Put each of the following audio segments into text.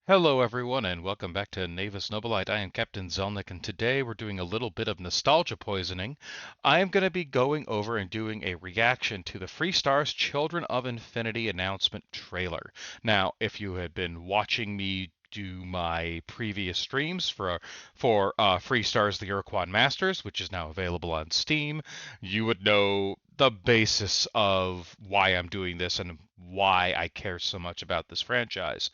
Hello, everyone, and welcome back to Navis Nobilite. I am Captain Zelnick, and today we're doing a little bit of nostalgia poisoning. I am going to be going over and doing a reaction to the Freestars Children of Infinity announcement trailer. Now, if you had been watching me do my previous streams for Freestars The Urquan Masters, which is now available on Steam, you would know the basis of why I'm doing this and why I care so much about this franchise.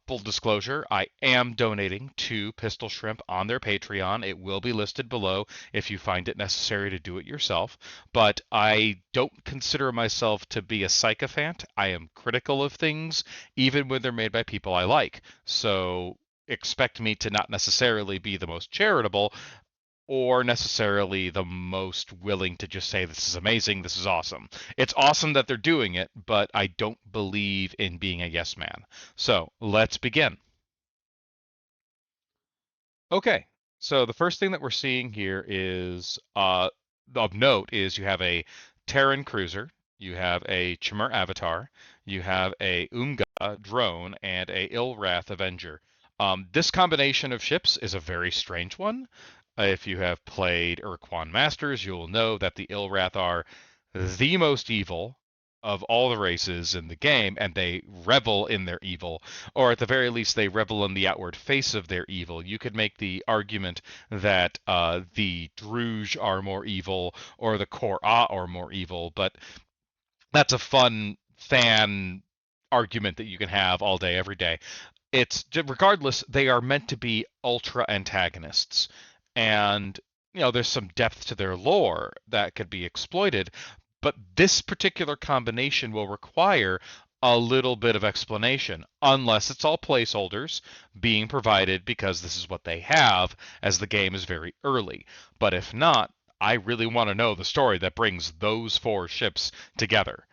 Full disclosure, I am donating to Pistol Shrimp on their Patreon. It will be listed below if you find it necessary to do it yourself. But I don't consider myself to be a sycophant. I am critical of things, even when they're made by people I like. So expect me to not necessarily be the most charitable, or necessarily the most willing to just say, this is amazing, this is awesome. It's awesome that they're doing it, but I don't believe in being a yes man. So let's begin. Okay, so the first thing that we're seeing here is of note is you have a Terran cruiser, you have a Chimera avatar, you have a Umga drone, and a Ilrath Avenger. This combination of ships is a very strange one. If you have played Urquan Masters, you'll know that the Ilrath are the most evil of all the races in the game, and they revel in their evil, or at the very least, they revel in the outward face of their evil. You could make the argument that the Druge are more evil, or the Kor'a are more evil, but that's a fun fan argument that you can have all day, every day. It's regardless, they are meant to be ultra antagonists, and there's some depth to their lore that could be exploited, but this particular combination will require a little bit of explanation, unless it's all placeholders being provided because this is what they have, as the game is very early. But if not, I really want to know the story that brings those four ships together.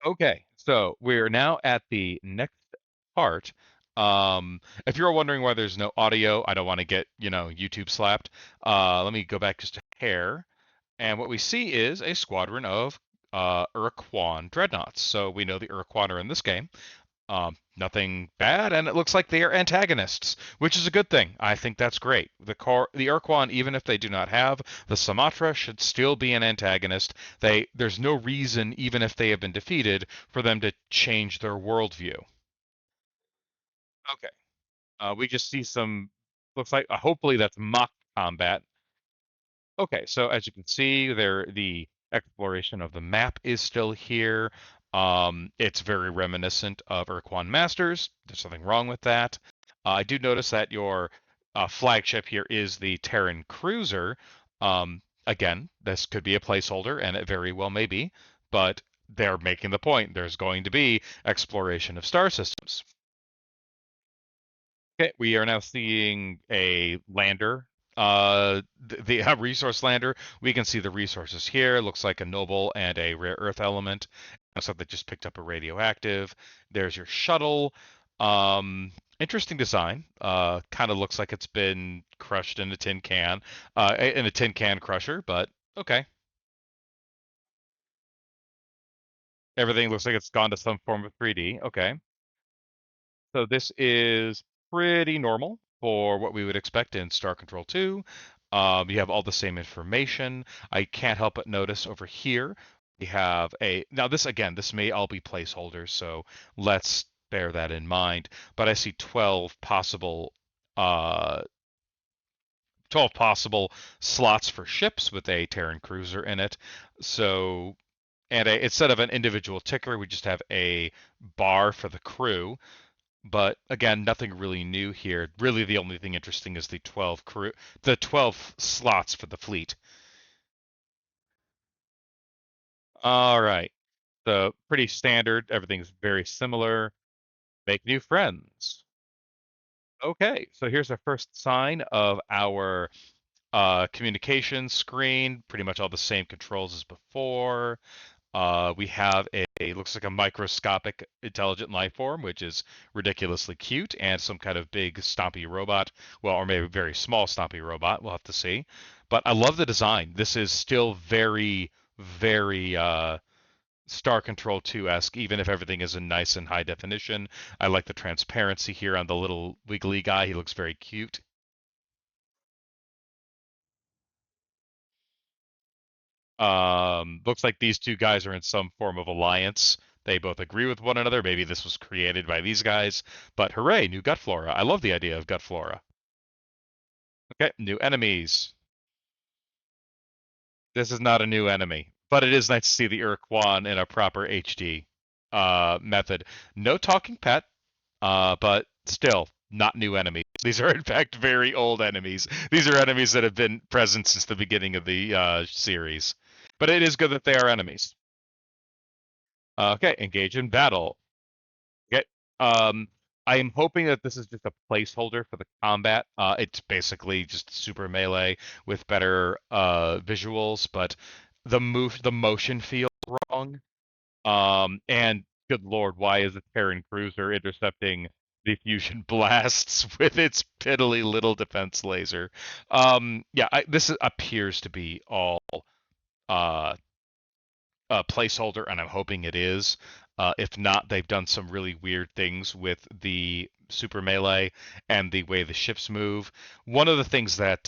Okay, so we're now at the next part. If you're wondering why there's no audio, I don't want to get, YouTube slapped. Let me go back just a hair. And what we see is a squadron of Urquan dreadnoughts. So we know the Urquan are in this game. Nothing bad, and it looks like they are antagonists, which is a good thing. I think that's great. The Urquan, even if they do not have the Sumatra, should still be an antagonist. There's no reason, even if they have been defeated, for them to change their worldview. Okay. We just see some, looks like, hopefully that's mock combat. Okay, so as you can see, the exploration of the map is still here. It's very reminiscent of Urquan Masters. There's nothing wrong with that. I do notice that your flagship here is the Terran Cruiser. Again, this could be a placeholder, and it very well may be, but they're making the point. There's going to be exploration of star systems. Okay, we are now seeing a lander, the resource lander. We can see the resources here. It looks like a noble and a rare earth element. Looks like they just picked up a radioactive. There's your shuttle. Interesting design. Kind of looks like it's been crushed in a tin can, in a tin can crusher, but okay. Everything looks like it's gone to some form of 3D. Okay. So this is pretty normal for what we would expect in Star Control 2. You have all the same information. I can't help but notice over here we have now this again, this may all be placeholders, so let's bear that in mind. But I see uh, 12 possible slots for ships with a Terran cruiser in it. So, and instead of an individual ticker, we just have a bar for the crew. But again, nothing really new here. Really, the only thing interesting is the 12 slots for the fleet. All right. So pretty standard. Everything's very similar. Make new friends. Okay, so here's our first sign of our communication screen. Pretty much all the same controls as before. We have looks like a microscopic intelligent life form, which is ridiculously cute, and some kind of big stompy robot. Well, or maybe a very small stompy robot. We'll have to see. But I love the design. This is still very, very Star Control 2-esque, even if everything isn't nice and high definition. I like the transparency here on the little wiggly guy. He looks very cute. Looks like these two guys are in some form of alliance. They both agree with one another. Maybe this was created by these guys. But hooray, new gut flora. I love the idea of gut flora. Okay, new enemies. This is not a new enemy, but it is nice to see the Urquan in a proper HD method. No talking pet, but still not new enemies. These are in fact very old enemies. These are enemies that have been present since the beginning of the series. But it is good that they are enemies. Okay, engage in battle. Okay. Um, I am hoping that this is just a placeholder for the combat. It's basically just super melee with better visuals, but the motion feels wrong. And good lord, why is a Terran cruiser intercepting the fusion blasts with its piddly little defense laser? Yeah, appears to be all uh, a placeholder, and I'm hoping it is. If not, they've done some really weird things with the Super Melee and the way the ships move. One of the things that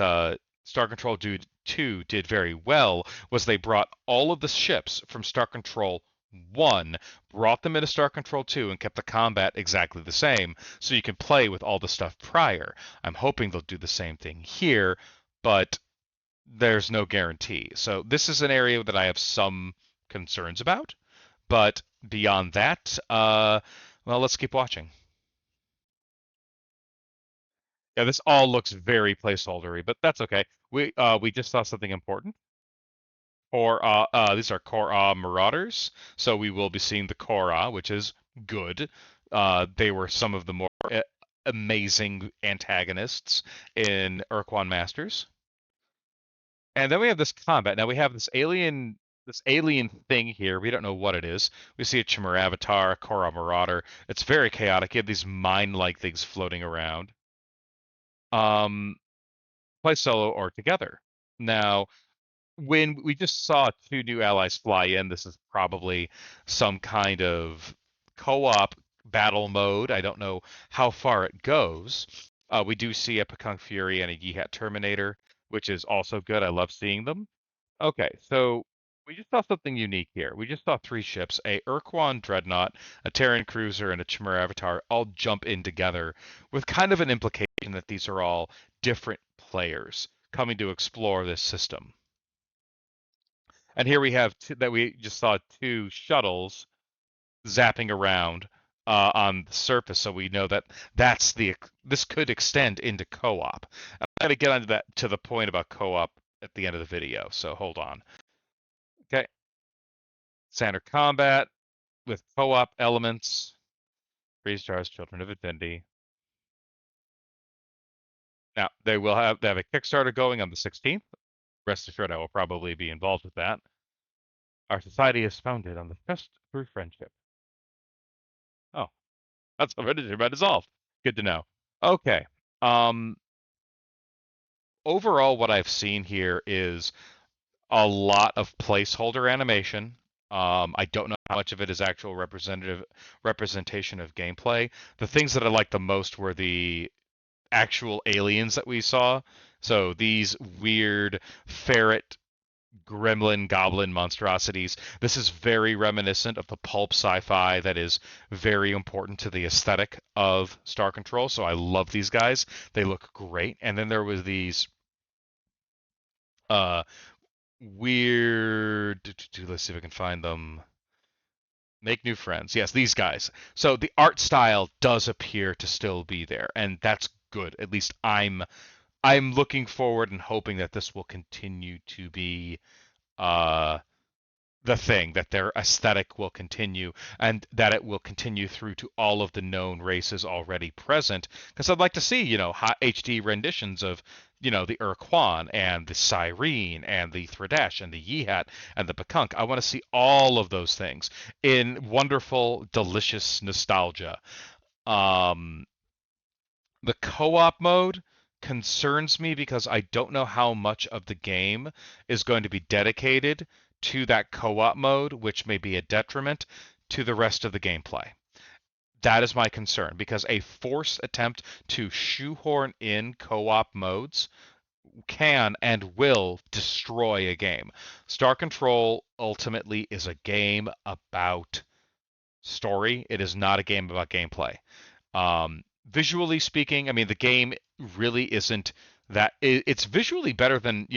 Star Control 2 did very well was they brought all of the ships from Star Control 1, brought them into Star Control 2, and kept the combat exactly the same, so you can play with all the stuff prior. I'm hoping they'll do the same thing here, but there's no guarantee. So this is an area that I have some concerns about, but beyond that, well, let's keep watching. Yeah, this all looks very placeholdery, but that's okay. We just saw something important. Or these are Korra Marauders, so we will be seeing the Korra, which is good. They were some of the more amazing antagonists in Urquan Masters. And then we have this combat. Now we have this alien thing here. We don't know what it is. We see a Chimera Avatar, a Korra Marauder. It's very chaotic. You have these mine-like things floating around. Um, Play solo or together. Now, when we just saw two new allies fly in, this is probably some kind of co-op battle mode. I don't know how far it goes. We do see a Pekunk Fury and a Yihat Terminator, which is also good. I love seeing them. Okay, so we just saw something unique here. We just saw three ships, a Urquan Dreadnought, a Terran Cruiser, and a Chimera Avatar all jump in together with kind of an implication that these are all different players coming to explore this system. And here we have that we just saw two shuttles zapping around on the surface, so we know that this could extend into co-op. I'm gonna get onto that to the point about co-op at the end of the video, so hold on. Okay, standard combat with co-op elements. Three stars, Children of Infinity. Now they have a Kickstarter going on the 16th. Rest assured, I will probably be involved with that. Our society is founded on the trust through friendship. Oh, that's already about dissolved. Good to know. Okay. Um, Overall, what I've seen here is a lot of placeholder animation. I don't know how much of it is actual representation of gameplay. The things that I liked the most were the actual aliens that we saw. So these weird ferret gremlin goblin monstrosities. This is very reminiscent of the pulp sci-fi that is very important to the aesthetic of Star Control. So I love these guys. They look great. And then there was these uh weird, let's see if I can find them. Make new friends. Yes, these guys. So the art style does appear to still be there, and that's good. At least I'm looking forward and hoping that this will continue to be uh the thing, that their aesthetic will continue and that it will continue through to all of the known races already present. Because I'd like to see, hot HD renditions of, the Urquan and the Cyrene and the Thradesh and the Yihat and the Pekunk. I want to see all of those things in wonderful, delicious nostalgia. Um, the co-op mode concerns me because I don't know how much of the game is going to be dedicated to that co-op mode, which may be a detriment to the rest of the gameplay. That is my concern because a forced attempt to shoehorn in co-op modes can and will destroy a game. Star Control ultimately is a game about story. It is not a game about gameplay. Visually speaking, I mean, the game really isn't that. It's visually better than,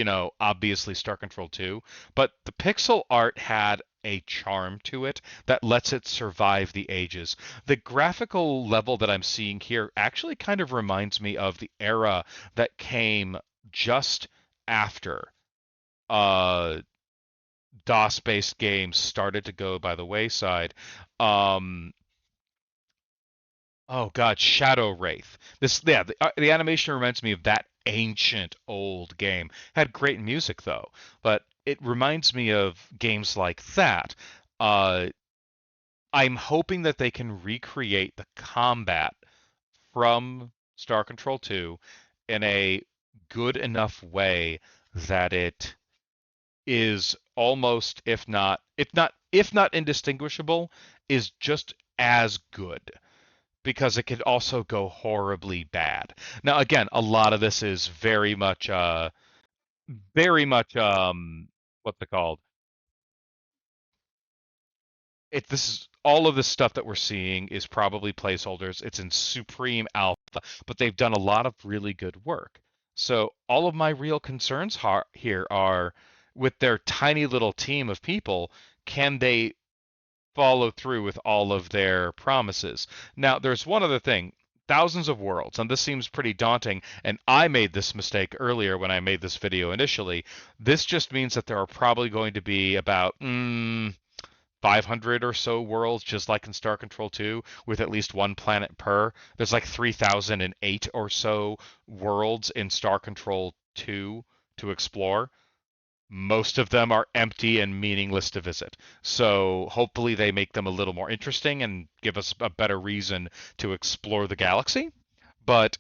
obviously Star Control 2, but the pixel art had a charm to it that lets it survive the ages. The graphical level that I'm seeing here actually kind of reminds me of the era that came just after uh, DOS-based games started to go by the wayside. Um, Oh God, Shadow Wraith. The animation reminds me of that ancient old game. Had great music though, but it reminds me of games like that. Uh, I'm hoping that they can recreate the combat from Star Control 2 in a good enough way that it is almost, if not indistinguishable, is just as good because it could also go horribly bad. Now, again, a lot of this is very much, what's it called? This is all of this stuff that we're seeing is probably placeholders. It's in supreme alpha, but they've done a lot of really good work. So all of my real concerns here are with their tiny little team of people, can they follow through with all of their promises? Now, there's one other thing. Thousands of worlds, and this seems pretty daunting, and I made this mistake earlier when I made this video initially. This just means that there are probably going to be about 500 or so worlds, just like in Star Control 2, with at least one planet per. There's like 3,008 or so worlds in Star Control 2 to explore. Most of them are empty and meaningless to visit. So hopefully they make them a little more interesting and give us a better reason to explore the galaxy. But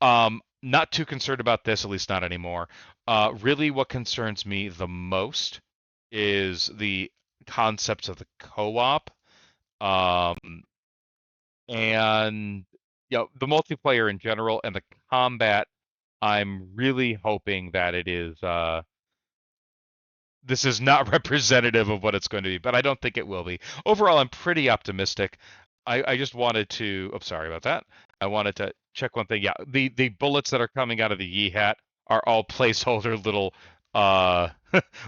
not too concerned about this, at least not anymore. Really, what concerns me the most is the concepts of the co-op, um, and the multiplayer in general and the combat. I'm really hoping that it is. This is not representative of what it's going to be, but I don't think it will be. Overall, I'm pretty optimistic. I just wanted to. Oh, sorry about that. I wanted to check one thing. Yeah, the bullets that are coming out of the Yi hat are all placeholder little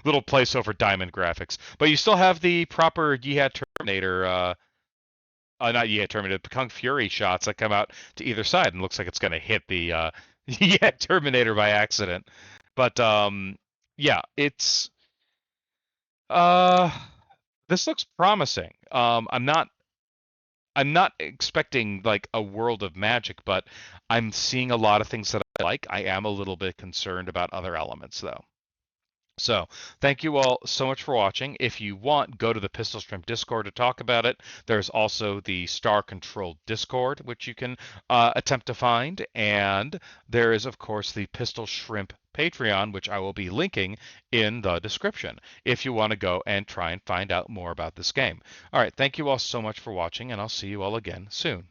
little placeholder diamond graphics. But you still have the proper Yi hat Terminator. Not Yi hat Terminator, the Kung Fury shots that come out to either side, and looks like it's going to hit the Yi hat Terminator by accident. But yeah, it's uh, this looks promising. I'm not expecting like a world of magic, but I'm seeing a lot of things that I like. I am a little bit concerned about other elements though. So, thank you all so much for watching. If you want, go to the Pistol Shrimp Discord to talk about it. There's also the Star Control Discord, which you can attempt to find. And there is, of course, the Pistol Shrimp Patreon, which I will be linking in the description if you want to go and try and find out more about this game. All right, thank you all so much for watching, and I'll see you all again soon.